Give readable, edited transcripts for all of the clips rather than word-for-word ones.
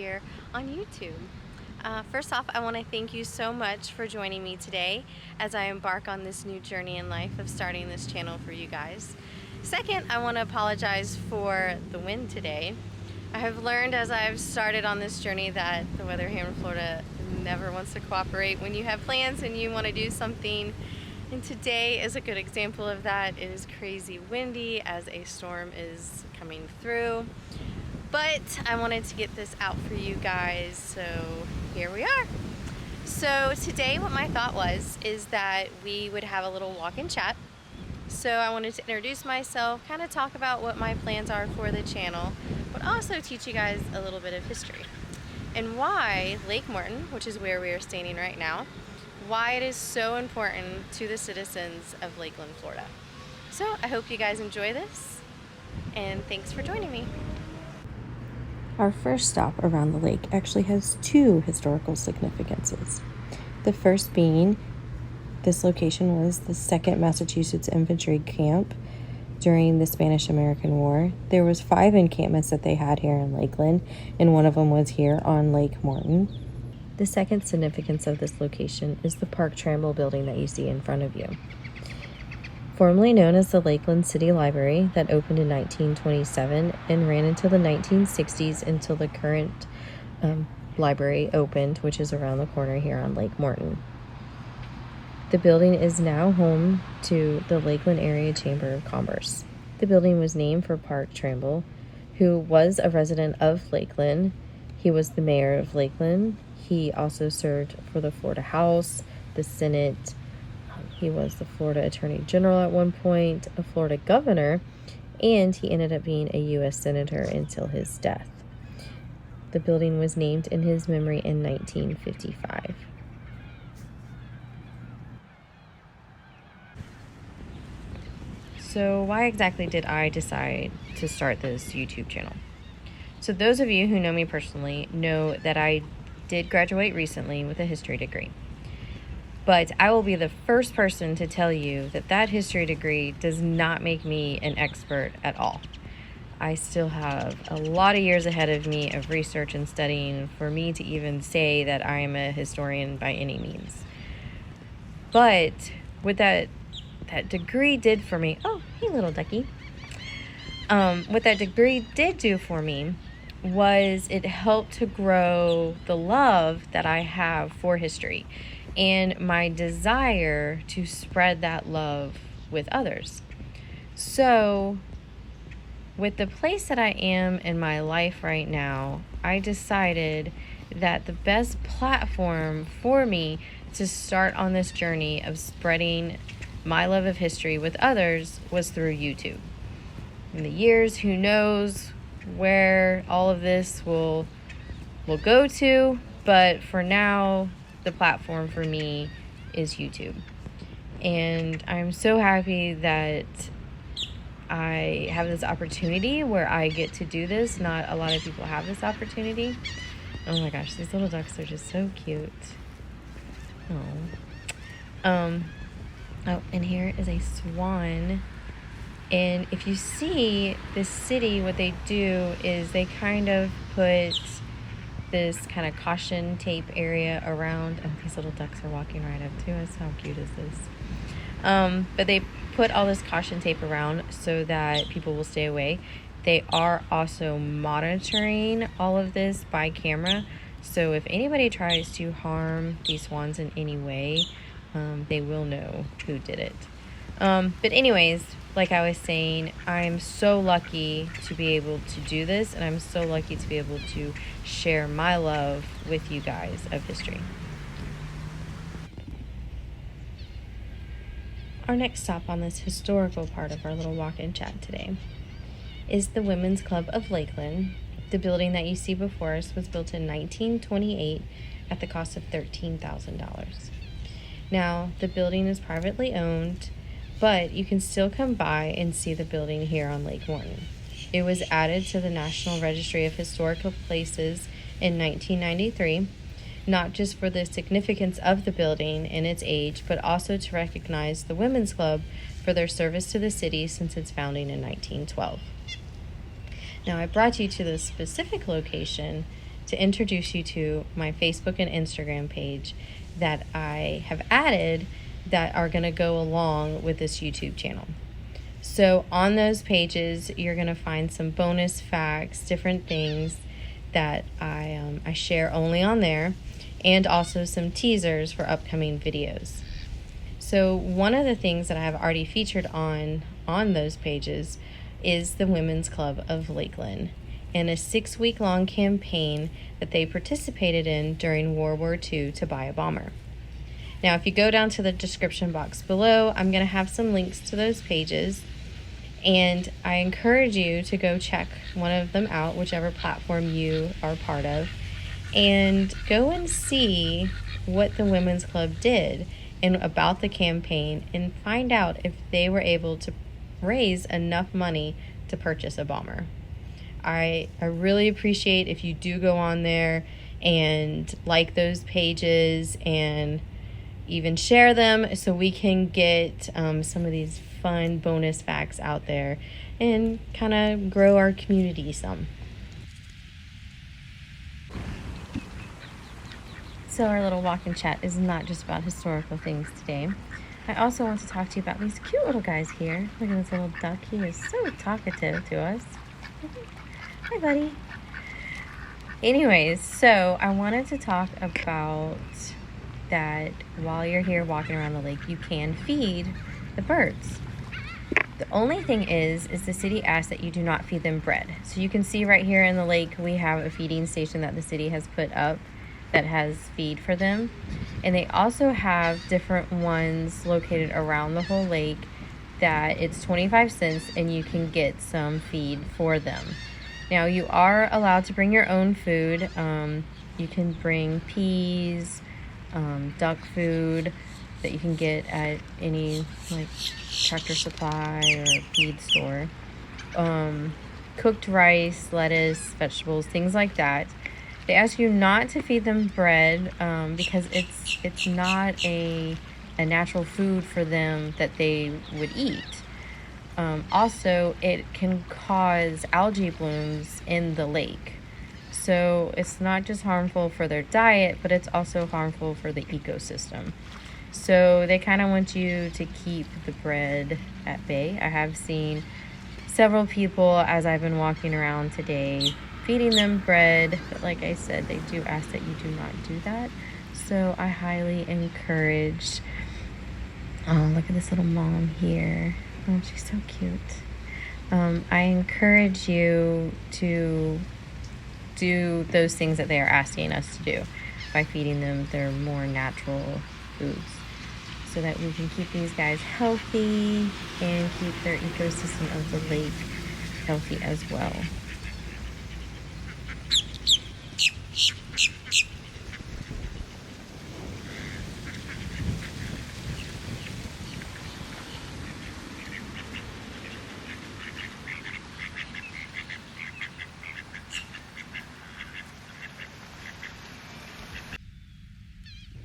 here on YouTube. First off, I want to thank you so much for joining me today as I embark on this new journey in life of starting this channel for you guys. Second, I want to apologize for the wind today. I have learned as I've started on this journey that the weather here in Florida never wants to cooperate when you have plans and you want to do something. And today is a good example of that. It is crazy windy as a storm is coming through. But I wanted to get this out for you guys, so here we are. So today what my thought is that we would have a little walk and chat. So I wanted to introduce myself, kind of talk about what my plans are for the channel, but also teach you guys a little bit of history and why Lake Morton, which is where we are standing right now, why it is so important to the citizens of Lakeland, Florida. So I hope you guys enjoy this, and thanks for joining me. Our first stop around the lake actually has two historical significances. The first being this location was the 2nd Massachusetts Infantry Camp during the Spanish-American War. There was 5 encampments that they had here in Lakeland, and one of them was here on Lake Morton. The second significance of this location is the Park Tramwell building that you see in front of you. Formerly known as the Lakeland City Library, that opened in 1927 and ran until the 1960s until the current library opened, which is around the corner here on Lake Morton. The building is now home to the Lakeland Area Chamber of Commerce. The building was named for Park Tramwell, who was a resident of Lakeland. He was the mayor of Lakeland. He also served for the Florida House, the Senate. He was the Florida Attorney General at one point, a Florida governor, and he ended up being a U.S. Senator until his death. The building was named in his memory in 1955. So why exactly did I decide to start this YouTube channel? So those of you who know me personally know that I did graduate recently with a history degree. But I will be the first person to tell you that that history degree does not make me an expert at all. I still have a lot of years ahead of me of research and studying for me to even say that I am a historian by any means. But what that degree did for me, oh, hey little ducky. What that degree did do for me was it helped to grow the love that I have for history and my desire to spread that love with others. So with the place that I am in my life right now, I decided that the best platform for me to start on this journey of spreading my love of history with others was through YouTube. In the years, who knows where all of this will go to, but for now, the platform for me is YouTube. And I'm so happy that I have this opportunity where I get to do this. Not a lot of people have this opportunity. Oh my gosh, these little ducks are just so cute. Oh, and here is a swan. And if you see this city, what they do is they kind of put this kind of caution tape area around. Oh, these little ducks are walking right up to us. How cute is this? But they put all this caution tape around so that people will stay away. They are also monitoring all of this by camera. So if anybody tries to harm these swans in any way, they will know who did it. But anyways, like I was saying, I'm so lucky to be able to do this, and I'm so lucky to be able to share my love with you guys of history. Our next stop on this historical part of our little walk and chat today is the Women's Club of Lakeland. The building that you see before us was built in 1928 at the cost of $13,000. Now, the building is privately owned, but you can still come by and see the building here on Lake Morton. It was added to the National Registry of Historical Places in 1993, not just for the significance of the building and its age, but also to recognize the Women's Club for their service to the city since its founding in 1912. Now, I brought you to this specific location to introduce you to my Facebook and Instagram page that I have added that are going to go along with this YouTube channel. So on those pages, you're going to find some bonus facts, different things that I share only on there, and also some teasers for upcoming videos. So one of the things that I have already featured on those pages is the Women's Club of Lakeland and a 6-week-long campaign that they participated in during World War II to buy a bomber. Now, if you go down to the description box below, I'm going to have some links to those pages, and I encourage you to go check one of them out, whichever platform you are part of, and go and see what the Women's Club did and about the campaign, and find out if they were able to raise enough money to purchase a bomber. I really appreciate if you do go on there and like those pages and even share them, so we can get some of these fun bonus facts out there and kind of grow our community some. So our little walk and chat is not just about historical things today. I also want to talk to you about these cute little guys here. Look at this little duck. He is so talkative to us. Hi, buddy. Anyways, so I wanted to talk about that while you're here walking around the lake, you can feed the birds. The only thing is the city asks that you do not feed them bread. So you can see right here in the lake, we have a feeding station that the city has put up that has feed for them. And they also have different ones located around the whole lake that it's 25 cents and you can get some feed for them. Now, you are allowed to bring your own food. You can bring peas, duck food that you can get at any like Tractor Supply or feed store. Cooked rice, lettuce, vegetables, things like that. They ask you not to feed them bread because it's not a natural food for them that they would eat. Also, it can cause algae blooms in the lake. So it's not just harmful for their diet, but it's also harmful for the ecosystem. So they kind of want you to keep the bread at bay. I have seen several people, as I've been walking around today, feeding them bread, but like I said, they do ask that you do not do that. So I highly encourage, oh, look at this little mom here. Oh, she's so cute. I encourage you to do those things that they are asking us to do by feeding them their more natural foods, so that we can keep these guys healthy and keep their ecosystem of the lake healthy as well.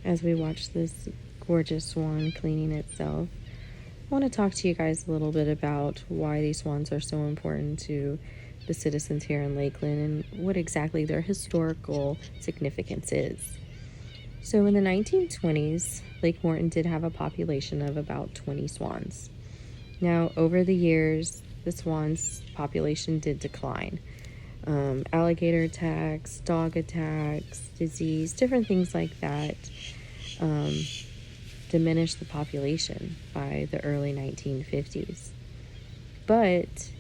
As we watch this gorgeous swan cleaning itself, I want to talk to you guys a little bit about why these swans are so important to the citizens here in Lakeland and what exactly their historical significance is. So in the 1920s, Lake Morton did have a population of about 20 swans. Now, over the years, the swans' population did decline. Alligator attacks, dog attacks, disease, different things like that diminished the population by the early 1950s. But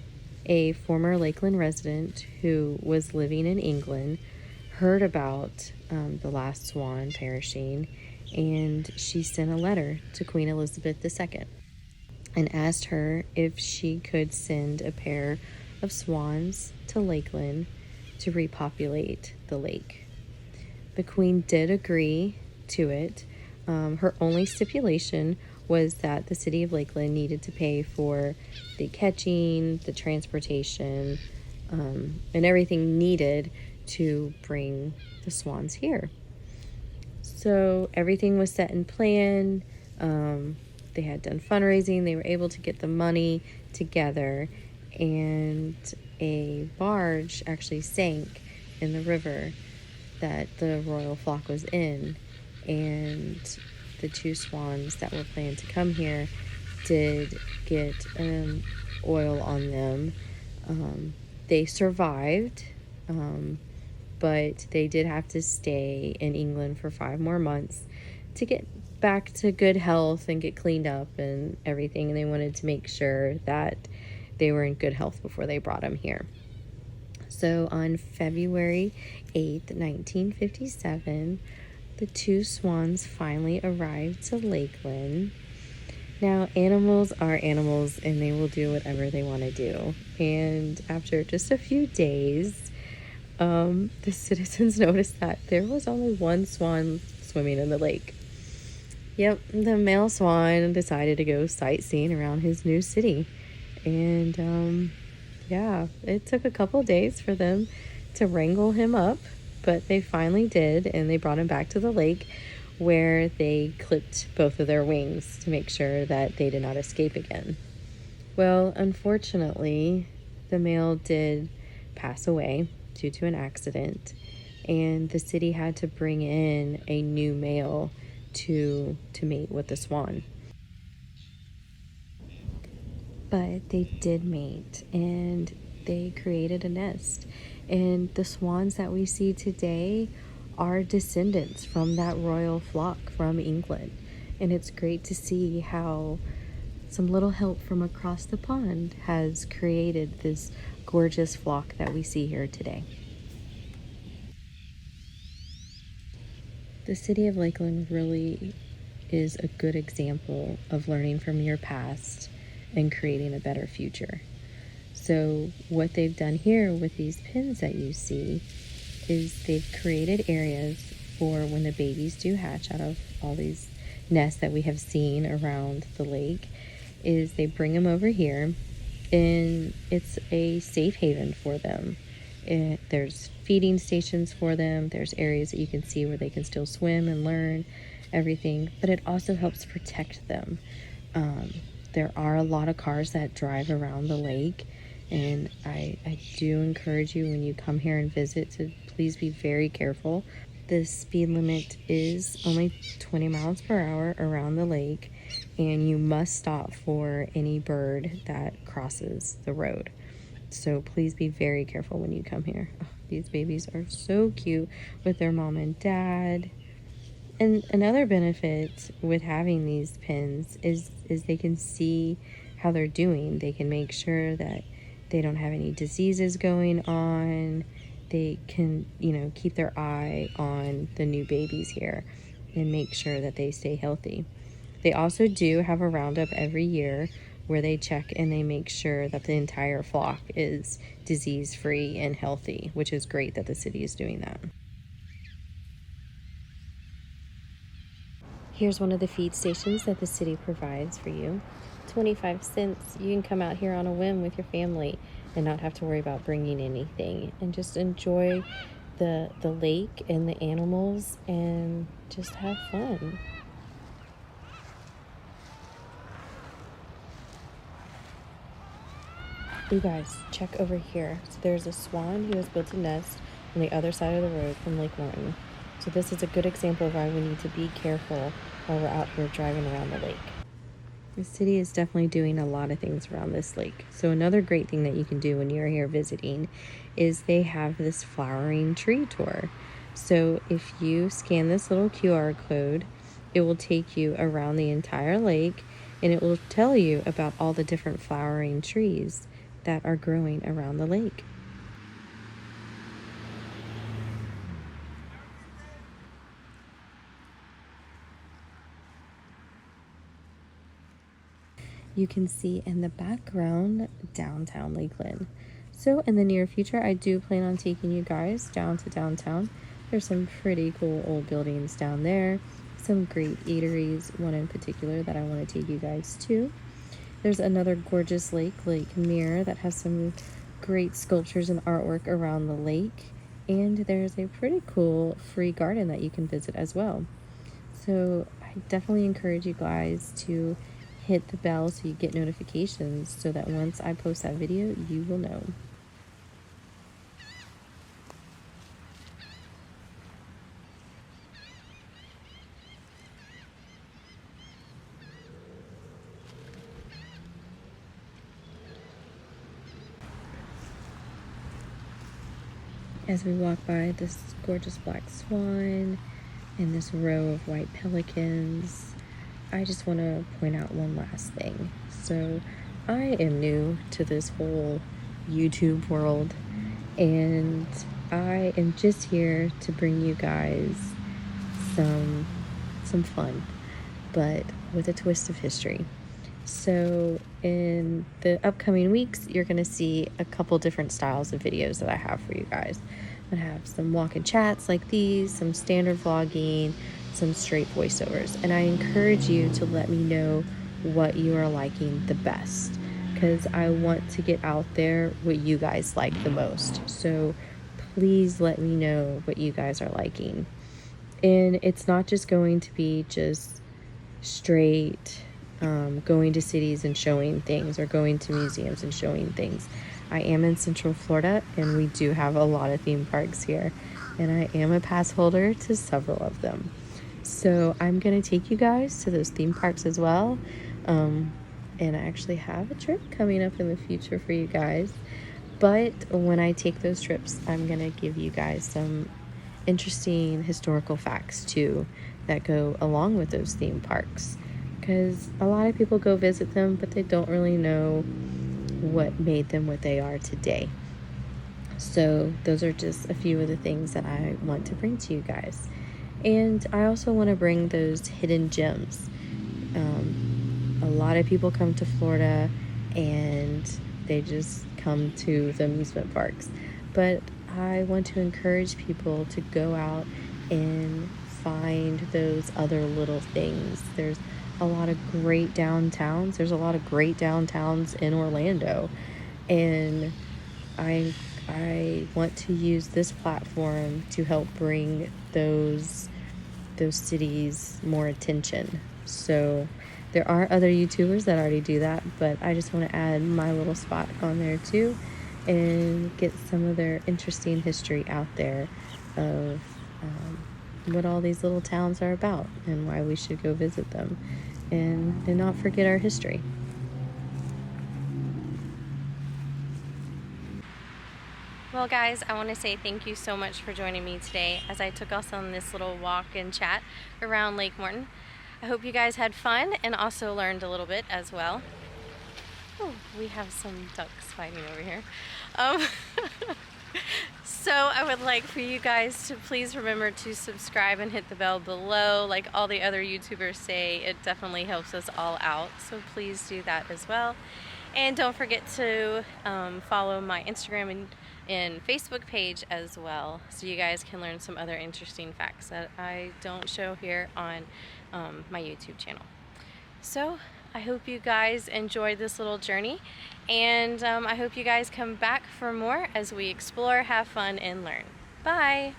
a former Lakeland resident who was living in England heard about the last swan perishing, and she sent a letter to Queen Elizabeth II and asked her if she could send a pair of swans to Lakeland to repopulate the lake. The Queen did agree to it. Her only stipulation was that the city of Lakeland needed to pay for the catching, the transportation, and everything needed to bring the swans here. So everything was set in plan. They had done fundraising. They were able to get the money together, and a barge actually sank in the river that the royal flock was in, and the two swans that were planned to come here did get oil on them. They survived, but they did have to stay in England for 5 more months to get back to good health and get cleaned up and everything. And they wanted to make sure that they were in good health before they brought them here. So on February 8th, 1957, the two swans finally arrived to Lakeland. Now, animals are animals and they will do whatever they want to do. And after just a few days, the citizens noticed that there was only one swan swimming in the lake. Yep, the male swan decided to go sightseeing around his new city. And yeah, it took a couple days for them to wrangle him up, but they finally did, and they brought him back to the lake where they clipped both of their wings to make sure that they did not escape again. Well, unfortunately, the male did pass away due to an accident, and the city had to bring in a new male to mate with the swan. But they did mate, and they created a nest. And the swans that we see today are descendants from that royal flock from England. And it's great to see how some little help from across the pond has created this gorgeous flock that we see here today. The city of Lakeland really is a good example of learning from your past and creating a better future. So what they've done here with these pins that you see is they've created areas for when the babies do hatch out of all these nests that we have seen around the lake, is they bring them over here, and it's a safe haven for them. There's feeding stations for them. There's areas that you can see where they can still swim and learn everything, but it also helps protect them. There are a lot of cars that drive around the lake, and I do encourage you when you come here and visit to please be very careful. The speed limit is only 20 miles per hour around the lake, and you must stop for any bird that crosses the road. So please be very careful when you come here. Oh, these babies are so cute with their mom and dad. And another benefit with having these pins is they can see how they're doing. They can make sure that they don't have any diseases going on. They can, keep their eye on the new babies here and make sure that they stay healthy. They also do have a roundup every year where they check and they make sure that the entire flock is disease-free and healthy, which is great that the city is doing that. Here's one of the feed stations that the city provides for you. 25 cents. You can come out here on a whim with your family and not have to worry about bringing anything, and just enjoy the lake and the animals and just have fun. You guys, check over here. So there's a swan who has built a nest on the other side of the road from Lake Morton. So this is a good example of why we need to be careful while we're out here driving around the lake. The city is definitely doing a lot of things around this lake. So another great thing that you can do when you're here visiting is they have this flowering tree tour. So if you scan this little QR code, it will take you around the entire lake, and it will tell you about all the different flowering trees that are growing around the lake. You can see in the background downtown Lakeland. So in the near future, I do plan on taking you guys down to downtown. There's some pretty cool old buildings down there, some great eateries, one in particular that I want to take you guys to. There's another gorgeous lake, Lake Mirror, that has some great sculptures and artwork around the lake. And there's a pretty cool free garden that you can visit as well. So I definitely encourage you guys to hit the bell so you get notifications so that once I post that video, you will know. as we walk by this gorgeous black swan and this row of white pelicans, I just want to point out one last thing. So I am new to this whole YouTube world, and I am just here to bring you guys some fun, but with a twist of history. So in the upcoming weeks, you're going to see a couple different styles of videos that I have for you guys. I'm going to have some walk and chats like these, some standard vlogging, some straight voiceovers. And I encourage you to let me know what you are liking the best, because I want to get out there what you guys like the most. So please let me know what you guys are liking. And it's not just going to be just straight going to cities and showing things, or going to museums and showing things. I am in Central Florida, and we do have a lot of theme parks here, and I am a pass holder to several of them. So I'm going to take you guys to those theme parks as well. And I actually have a trip coming up in the future for you guys. But when I take those trips, I'm going to give you guys some interesting historical facts too that go along with those theme parks, because a lot of people go visit them, but they don't really know what made them what they are today. So those are just a few of the things that I want to bring to you guys. And I also want to bring those hidden gems. A lot of people come to Florida and they just come to the amusement parks, but I want to encourage people to go out and find those other little things. There's a lot of great downtowns. There's a lot of great downtowns in Orlando, and I want to use this platform to help bring those cities more attention. So there are other YouTubers that already do that, but I just want to add my little spot on there too, and get some of their interesting history out there of what all these little towns are about and why we should go visit them, and not forget our history. Well, guys, I want to say thank you so much for joining me today as I took us on this little walk and chat around Lake Morton. I hope you guys had fun and also learned a little bit as well. Oh, we have some ducks fighting over here. So I would like for you guys to please remember to subscribe and hit the bell below. Like all the other YouTubers say, it definitely helps us all out. So please do that as well. And don't forget to follow my Instagram and Facebook page as well, so you guys can learn some other interesting facts that I don't show here on my YouTube channel. So I hope you guys enjoyed this little journey, and I hope you guys come back for more as we explore, have fun, and learn. Bye!